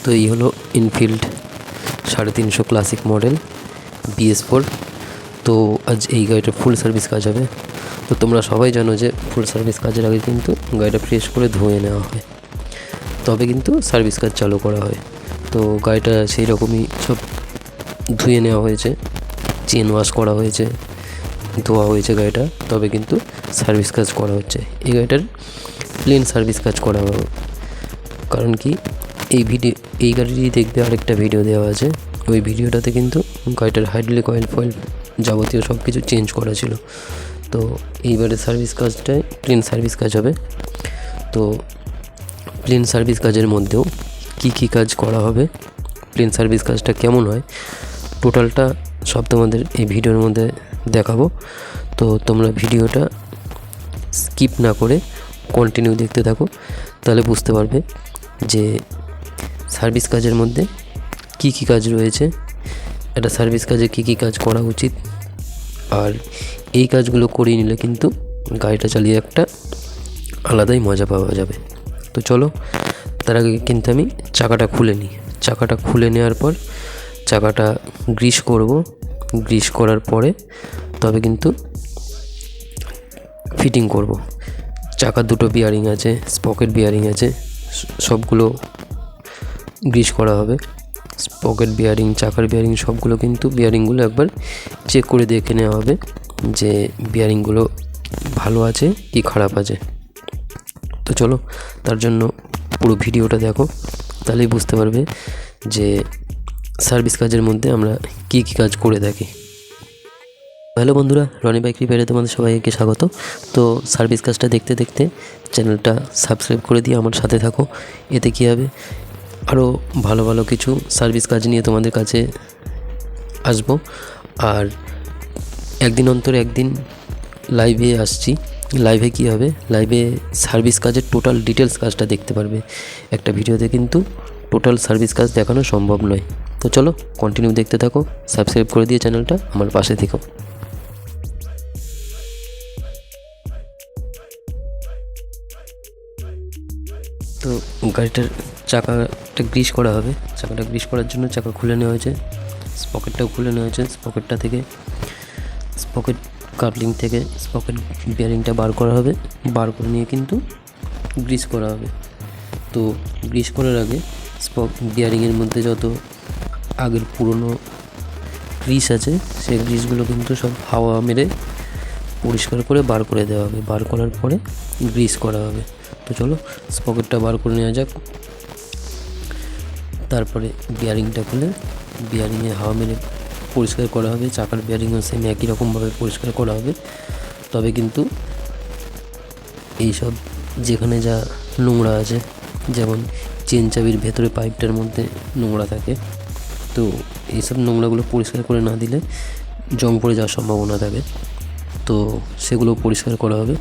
তো এই হলো ইনফিল্ড 350 ক্লাসিক মডেল BS4। তো আজ এই গাড়িটার ফুল সার্ভিস কাজ হবে। তো তোমরা সবাই জানো যে ফুল সার্ভিস কাজের আগে কিন্তু গাড়িটা ফ্রেশ করে ধুয়ে নেওয়া হয়, তবে কিন্তু সার্ভিস কাজ চালু করা হয়। তো গাড়িটা সেই রকমই সব ধুয়ে নেওয়া হয়েছে, চেন ওয়াশ করা হয়েছে, ধোয়া হয়েছে গাড়িটা, তবে কিন্তু সার্ভিস কাজ করা হচ্ছে। এই গাড়িটার প্লেন সার্ভিস কাজ করা হবে। কারণ কি, এই গাড়িটি দেখবে আরেকটা ভিডিও দেওয়া আছে, ওই ভিডিওটাতে কিন্তু গাড়িটার হাইড্রোলিক অয়েল ফয়েল যাবতীয় সব কিছু চেঞ্জ করা ছিল। তো এইবারে সার্ভিস কাজটাই প্লেন সার্ভিস কাজ হবে। তো প্লেন সার্ভিস কাজের মধ্যেও কি কাজ করা হবে, প্লেন সার্ভিস কাজটা কেমন হয়, টোটালটা সব তোমাদের এই ভিডিওর মধ্যে দেখাবো। তো তোমরা ভিডিওটা স্কিপ না করে কন্টিনিউ দেখতে থাকো, তাহলে বুঝতে পারবে যে সার্ভিস কাজের মধ্যে কি কাজ রয়েছে, একটা সার্ভিস কাজে কি কাজ করা উচিত। আর এই কাজগুলো করিয়ে নিলে কিন্তু গাড়িটা চালিয়ে একটা আলাদাই মজা পাওয়া যাবে। তো চলো, তার আগে কিন্তু আমি চাকাটা খুলে নিই। চাকাটা খুলে নেওয়ার পর চাকাটা গ্রিস করব। গ্রিস করার পরে তবে কিন্তু ফিটিং করব। চাকার দুটো বিয়ারিং আছে, স্পকেট বিয়ারিং আছে, সবগুলো গ্রিস করা হবে। স্পকেট বিয়ারিং, চাকার বিয়ারিং সবগুলো কিন্তু বিয়ারিংগুলো একবার চেক করে দেখে নেওয়া হবে যে বিয়ারিংগুলো ভালো আছে কি খারাপ আছে। তো চলো, তার জন্য পুরো ভিডিওটা দেখো, তাহলেই বুঝতে পারবে যে সার্ভিস কাজের মধ্যে আমরা কি কাজ করে থাকি। হ্যালো বন্ধুরা, রনি বাইক রিপেয়ারে তোমাদের সবাইকে স্বাগত। তো সার্ভিস কাজটা দেখতে দেখতে চ্যানেলটা সাবস্ক্রাইব করে দিয়ে আমার সাথে থাকো। এতে কী হবে, আরও ভালো ভালো কিছু সার্ভিস কাজ নিয়ে তোমাদের কাছে আসবো। আর একদিন অন্তর একদিন লাইভে আসছি। লাইভে কী হবে, লাইভে সার্ভিস কাজের টোটাল ডিটেলস কাজটা দেখতে পারবে। একটা ভিডিওতে কিন্তু টোটাল সার্ভিস কাজ দেখানো সম্ভব নয়। তো চলো, কন্টিনিউ দেখতে থাকো, সাবস্ক্রাইব করে দিয়ে চ্যানেলটা আমার পাশে থেকো। তো গাড়িটার চাকাটা গ্রিস করা হবে। চাকাটা গ্রিস করার জন্য চাকা খুলে নেওয়া হয়েছে, স্পকেটটাও খুলে নেওয়া হয়েছে। স্পকেটটা থেকে স্পকেট কাপলিং থেকে স্পকেট বিয়ারিংটা বার করা হবে। বার করে নিয়ে কিন্তু গ্রিস করা হবে। তো গ্রিস করার আগে বিয়ারিংয়ের মধ্যে যত আগের পুরনো গ্রিস আছে, সেই গ্রিসগুলো কিন্তু সব হাওয়া মেরে পরিষ্কার করে বার করে দেওয়া হবে। বার করার পরে গ্রিস করা হবে। তো চলো, স্পকেটটা বার করে নেওয়া যাক। তারপরে বিয়ারিংটা খুলে বিয়ারিংয়ে হাওয়া মেরে পরিষ্কার করা হবে। চাকার বিয়ারিংও সেম একই রকমভাবে পরিষ্কার করা হবে। তবে কিন্তু এইসব যেখানে যা নোংরা আছে, যেমন চেন চাবির ভেতরে পাইপটার মধ্যে নোংরা থাকে, তো এইসব নোংরাগুলো পরিষ্কার করে না দিলে জং পড়ে যাওয়ার সম্ভাবনা থাকে। তো সেগুলো পরিষ্কার করা হবে।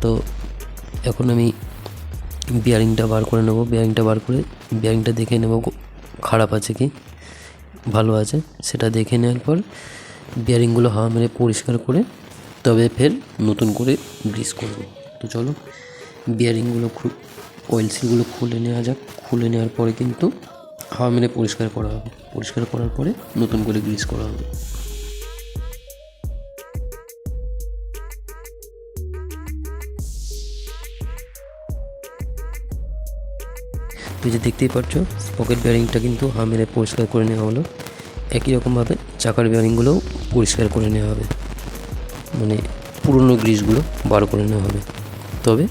তো এখন আমি বিয়ারিংটা বার করে নেব। বিয়ারিংটা বার করে বিয়ারিংটা দেখে নেব খারাপ আছে কি ভালো আছে, সেটা দেখে নেওয়ার পর বিয়ারিংগুলো হাওয়া মেরে পরিষ্কার করে তবে ফের নতুন করে গ্রিস করব। তো চলো, বিয়ারিংগুলো অয়েল সিলগুলো খুলে নেওয়া যাক। খুলে নেওয়ার পরে কিন্তু হাওয়া মেরে পরিষ্কার করা হবে। পরিষ্কার করার পরে নতুন করে গ্রিস করা হবে। তুই যে দেখতেই পারছো, স্পকেট বিয়ারিংটা কিন্তু হাওয়া মেরে পরিষ্কার করে নেওয়া হলো। একই রকমভাবে চাকার বিয়ারিংগুলোও পরিষ্কার করে নেওয়া হবে, মানে পুরনো গ্রিসগুলো বার করে নেওয়া হবে, তবে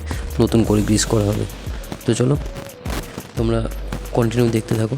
নতুন করে গ্রিস করা হবে। তো চলো, তোমরা কন্টিনিউ দেখতে থাকো।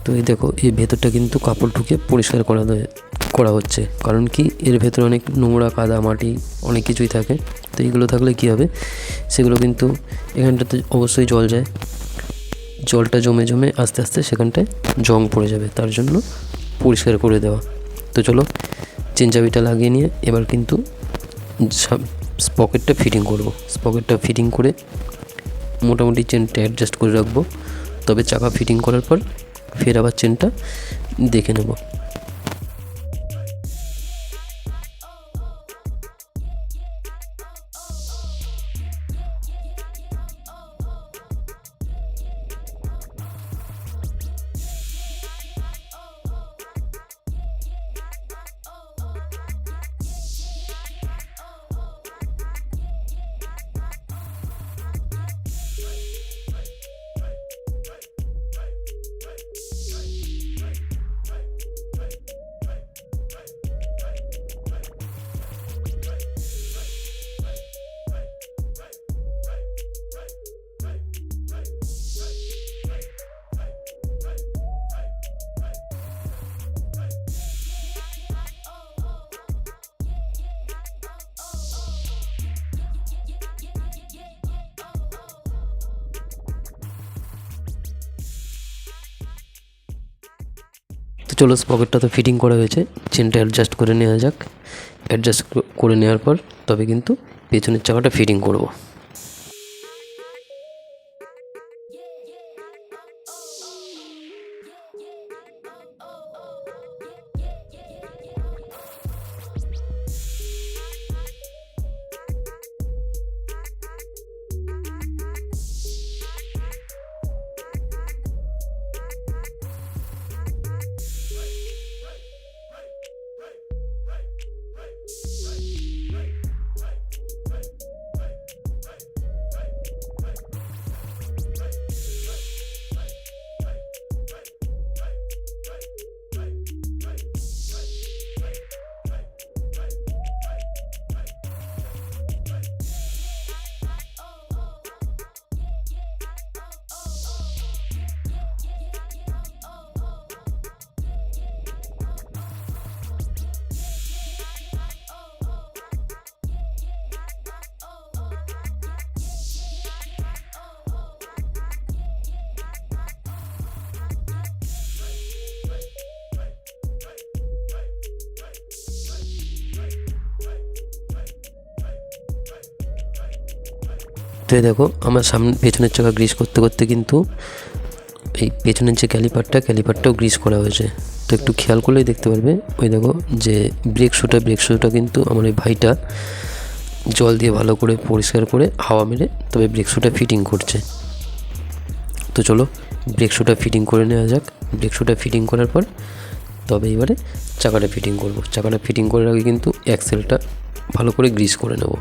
তো এই দেখো, এই ভেতরটা কিন্তু কাপড় ঢুকে পরিষ্কার করা হচ্ছে। কারণ কি, এর ভেতরে অনেক নোংরা, কাদা, মাটি অনেক কিছুই থাকে। তো এইগুলো থাকলে কী হবে, সেগুলো কিন্তু এখানটাতে অবশ্যই জল যায়, জলটা জমে জমে আস্তে আস্তে সেখানটায় জং পড়ে যাবে, তার জন্য পরিষ্কার করে দেওয়া। তো চলো, চেন চাবিটা লাগিয়ে নিয়ে এবার কিন্তু স্পকেটটা ফিটিং করব। স্পকেটটা ফিটিং করে মোটামুটি চেনটা অ্যাডজাস্ট করে রাখবো, তবে চাকা ফিটিং করার পর ফের আবার চেনটা দেখে নেব। তো চলো, স্পকেটটা তো ফিটিং করা হয়েছে, চেনটা অ্যাডজাস্ট করে নেওয়া যাক। অ্যাডজাস্ট করে নেওয়ার পর তবে কিন্তু পেছনের চাকাটা ফিটিং করব। তো এই দেখো, আমার পেছনের চাকা গ্রিস করতে করতে কিন্তু এই পেছনের যে ক্যালিপারটাও গ্রিস করা হয়েছে। তো একটু খেয়াল করলেই দেখতে পারবে, ওই দেখো যে ব্রেক শুটা কিন্তু আমার ওই ভাইটা জল দিয়ে ভালো করে পরিষ্কার করে হাওয়া মেরে তবে ব্রেক শুটা ফিটিং করছে। তো চলো, ব্রেক শুটা ফিটিং করে নেওয়া যাক। ব্রেক শুটা ফিটিং করার পর তবে এবারে চাকাটা ফিটিং করব। চাকাটা ফিটিং করার আগে কিন্তু অ্যাক্সেলটা ভালো করে গ্রিস করে নেব।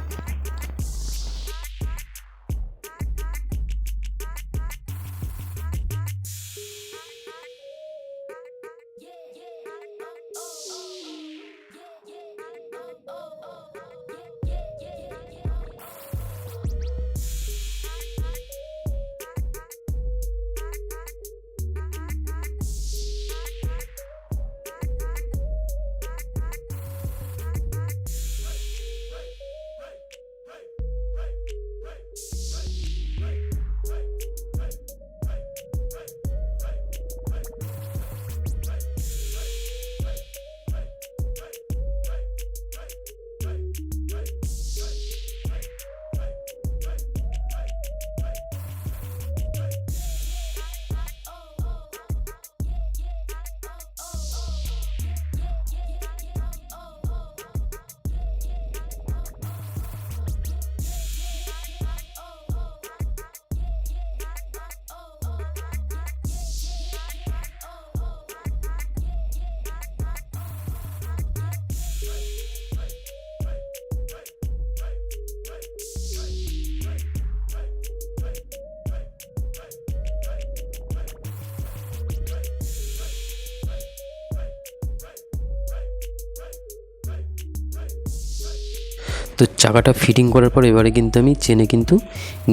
তো চাকাটা ফিটিং করার পর এবারে কিন্তু আমি চেনে কিন্তু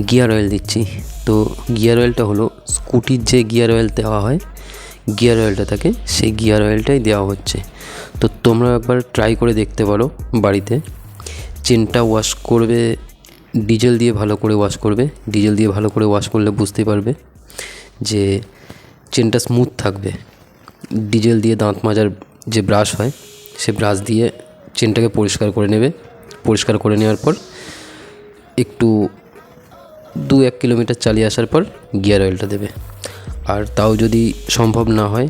গিয়ার অয়েল দিচ্ছি। তো গিয়ার অয়েলটা হলো স্কুটির যে গিয়ার অয়েল দেওয়া হয়, গিয়ার অয়েলটা থাকে সেই গিয়ার অয়েলটাই দেওয়া হচ্ছে। তো তোমরা একবার ট্রাই করে দেখতে পারো বাড়িতে। চেনটা ওয়াশ করবে ডিজেল দিয়ে, ভালো করে ওয়াশ করবে। ডিজেল দিয়ে ভালো করে ওয়াশ করলে বুঝতে পারবে যে চেনটা স্মুথ থাকবে। ডিজেল দিয়ে দাঁত মাজার যে ব্রাশ হয় সে ব্রাশ দিয়ে চেনটাকে পরিষ্কার করে নেবে। পরিষ্কার করে নেওয়ার পর একটু 2-1 কিলোমিটার চালিয়ে আসার পর গিয়ার অয়েলটা দেবে। আর তাও যদি সম্ভব না হয়,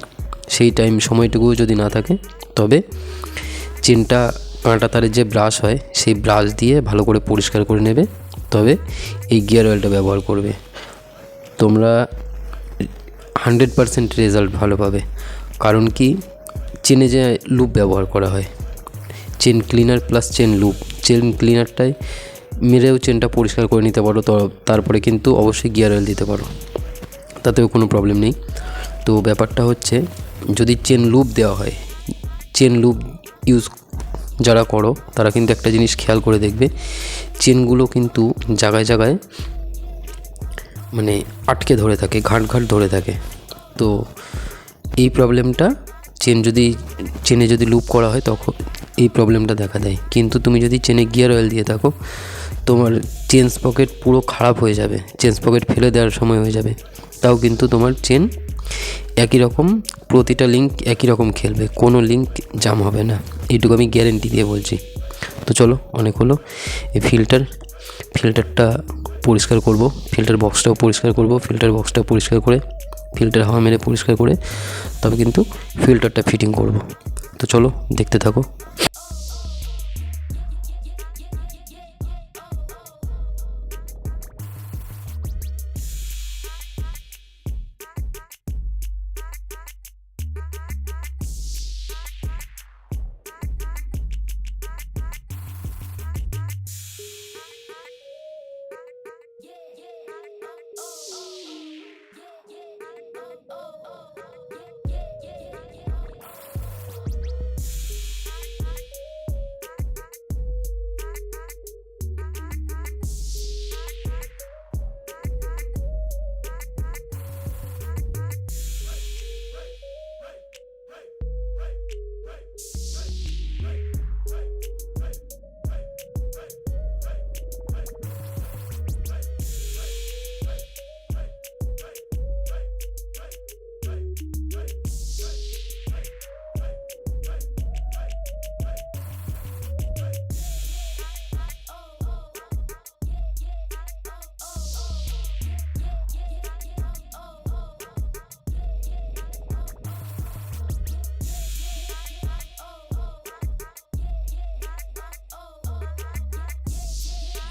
সেই সময়টুকুও যদি না থাকে, তবে চেনটা কাঁটা তারের যে ব্রাশ হয় সেই ব্রাশ দিয়ে ভালো করে পরিষ্কার করে নেবে, তবে এই গিয়ার অয়েলটা ব্যবহার করবে। তোমরা 100% রেজাল্ট ভালো পাবে। কারণ কি, চেনে যে লুপ ব্যবহার করা হয়, chain cleaner plus chain lube, chain ক্লিনারটাই মেরেও চেনটা পরিষ্কার করে নিতে পারো। তো তারপরে কিন্তু অবশ্যই গিয়ার অয়েল দিতে পারো, তাতেও কোনো প্রবলেম নেই। তো ব্যাপারটা হচ্ছে, যদি চেন লুপ দেওয়া হয়, চেন লুপ ইউজ যারা করো তারা কিন্তু একটা জিনিস খেয়াল করে দেখবে, চেনগুলো কিন্তু জায়গায় জায়গায় মানে আটকে ধরে থাকে, ঘাট ধরে থাকে। তো এই প্রবলেমটা চেনে যদি লুপ করা হয় তখন এই প্রবলেমটা দেখা দেয়। কিন্তু তুমি যদি চেনে গিয়ার অয়েল দিয়ে থাকো, তোমার চেন স্পকেট পুরো খারাপ হয়ে যাবে, চেন স্পকেট ফেলে দেওয়ার সময় হয়ে যাবে, তাও কিন্তু তোমার চেন একই রকম, প্রতিটা লিঙ্ক একই রকম খেলবে, কোনো লিঙ্ক জাম হবে না, এইটুকু আমি গ্যারেন্টি দিয়ে বলছি। তো চলো, অনেক হলো। এই ফিল্টারটা পরিষ্কার করব, ফিল্টার বক্সটাও পরিষ্কার করব। ফিল্টার বক্সটা পরিষ্কার করে, ফিল্টার হাওয়া মেরে পরিষ্কার করে তবে কিন্তু ফিল্টারটা ফিটিং করব। তো চলো দেখতে থাকো।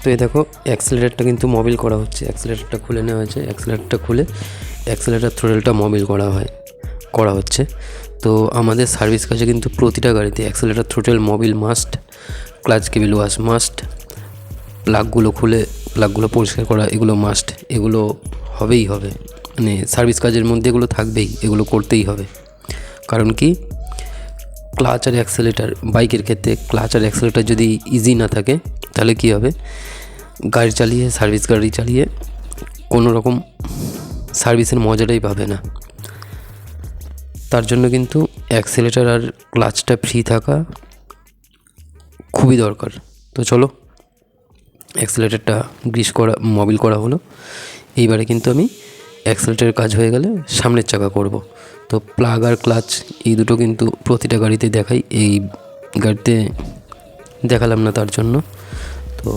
তো এই দেখো, অ্যাক্সেলারেটরটা কিন্তু মোবিল করা হচ্ছে। অ্যাক্সেলারেটরটা খুলে নেওয়া হয়েছে, অ্যাক্সেলারেটরটা খুলে অ্যাক্সেলারেটর থ্রোটলটা মোবিল করা হচ্ছে। তো আমাদের সার্ভিস কাজে কিন্তু প্রতিটা গাড়িতে accelerator throttle mobil must, clutch cable wash must, প্লাগগুলো পরিষ্কার করা এগুলো মাস্ট, এগুলো হবেই হবে। মানে সার্ভিস কাজের মধ্যে এগুলো থাকবেই, এগুলো করতেই হবে। কারণ কি, ক্লাচ আর অ্যাক্সেলেটার, বাইকের ক্ষেত্রে ক্লাচ আর অ্যাক্সেলেটার যদি ইজি না থাকে তাহলে কী হবে, সার্ভিস গাড়ি চালিয়ে কোনো রকম সার্ভিসের মজাটাই পাবে না। তার জন্য কিন্তু অ্যাক্সেলেটার আর ক্লাচটা ফ্রি থাকা খুবই দরকার। তো চলো, অ্যাক্সেলেটারটা মোবিল করা হলো। এইবারে কিন্তু আমি অ্যাক্সেলেটারের কাজ হয়ে গেলে সামনের চাকা করব। তো প্লাগ আর ক্লাচ এই দুটো কিন্তু প্রতিটা গাড়িতে দেখাই, এই গাড়িতে দেখালাম না তার জন্য। তো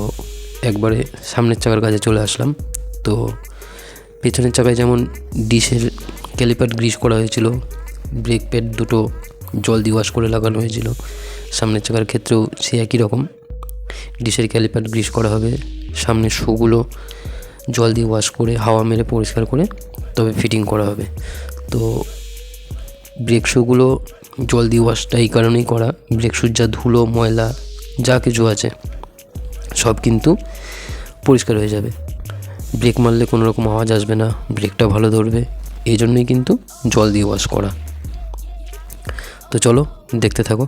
একবারে সামনের চাকার কাজে চলে আসলাম। তো পেছনের চাকায় যেমন ডিশের ক্যালিপার গ্রিস করা হয়েছিল, ব্রেক প্যাড দুটো জল দিয়ে ওয়াশ করে লাগানো হয়েছিল, সামনের চাকার ক্ষেত্রেও সে একই রকম ডিশের ক্যালিপার গ্রিস করা হবে। সামনের শোগুলো জল দিয়ে ওয়াশ করে, হাওয়া মেরে পরিষ্কার করে তবে ফিটিং করা হবে। তো ব্রেক শুগুলো জল দিয়ে ওয়াশটা এই কারণেই করা, ব্রেক শুর যা ধুলো ময়লা যা কিছু আছে সব কিন্তু পরিষ্কার হয়ে যাবে, ব্রেক মারলে কোনো রকম আওয়াজ আসবে না, ব্রেকটা ভালো ধরবে, এই জন্যই কিন্তু জল দিয়ে ওয়াশ করা। তো চলো দেখতে থাকো।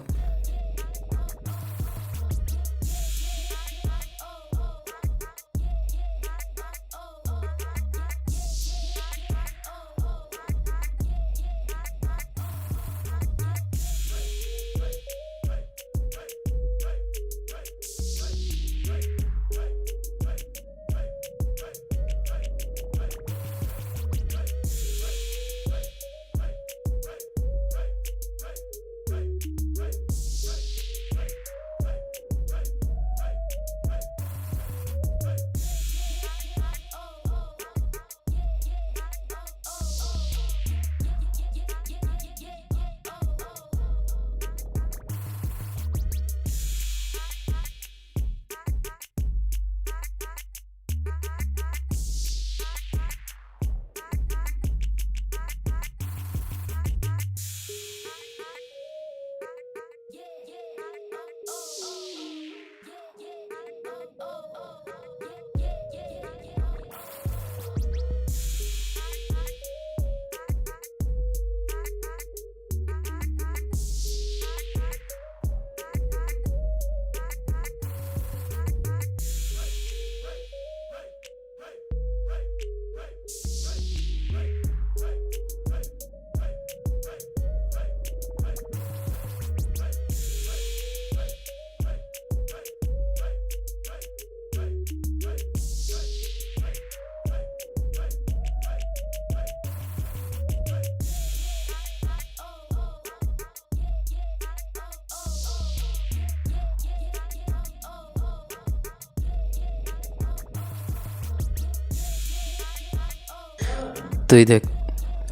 তো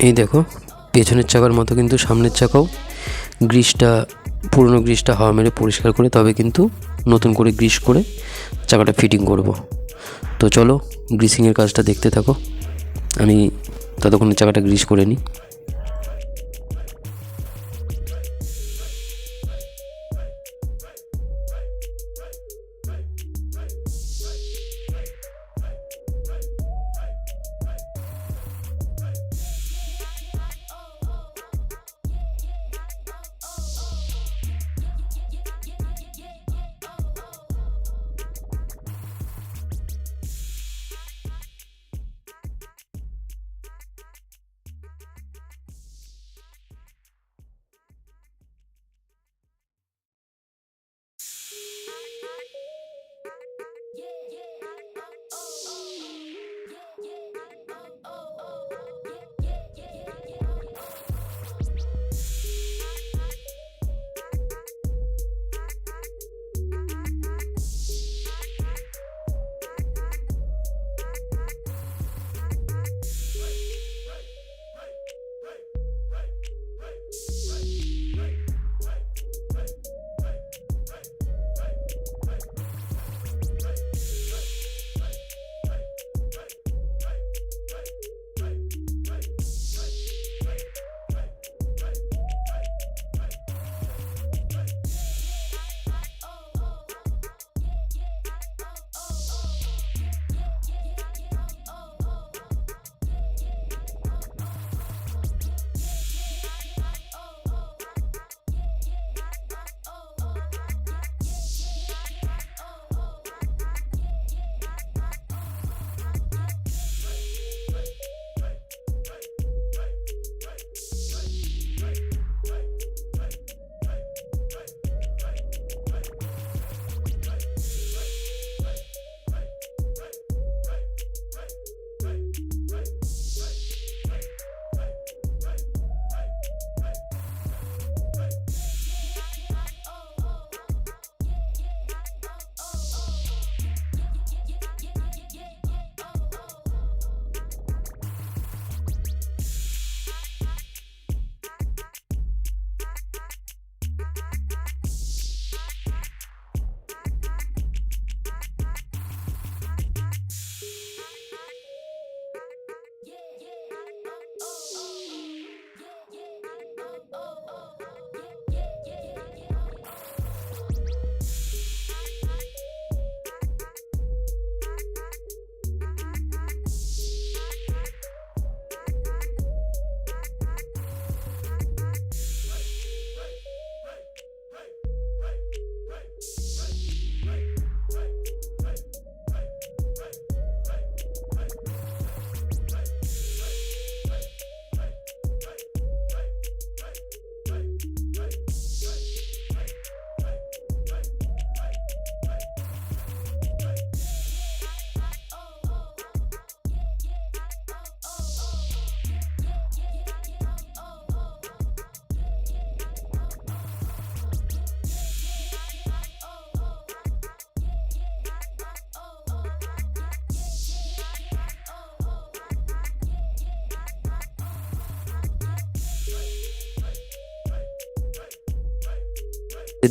এই দেখো পেছনের চাকার মতো কিন্তু সামনের চাকাও গ্রিসটা, পুরনো গ্রিসটা হাওয়া মেরে পরিষ্কার করে তবে কিন্তু নতুন করে গ্রিস করে চাকাটা ফিটিং করব। তো চলো গ্রিসিংয়ের কাজটা দেখতে থাকো, আমি ততক্ষণে চাকাটা গ্রিস করে নিই।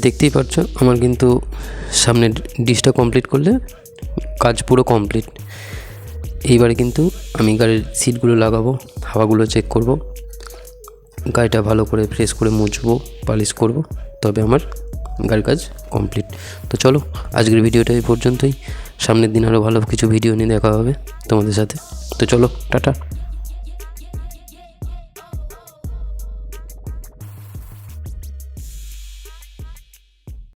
দেখতেই পাচ্ছ আমার কিন্তু সামনের ডিশটা কমপ্লিট করলে কাজ পুরো কমপ্লিট। এইবারে কিন্তু আমি গাড়ির সিটগুলো লাগাবো, হাওয়াগুলো চেক করব, গাড়িটা ভালো করে ফ্রেশ করে মুছবো, পালিশ করব, তবে আমার গাড়ির কাজ কমপ্লিট। তো চলো আজকের ভিডিওটা এই পর্যন্তই, সামনের দিন আরও ভালো কিছু ভিডিও নিয়ে দেখা হবে তোমাদের সাথে। তো চলো টাটা।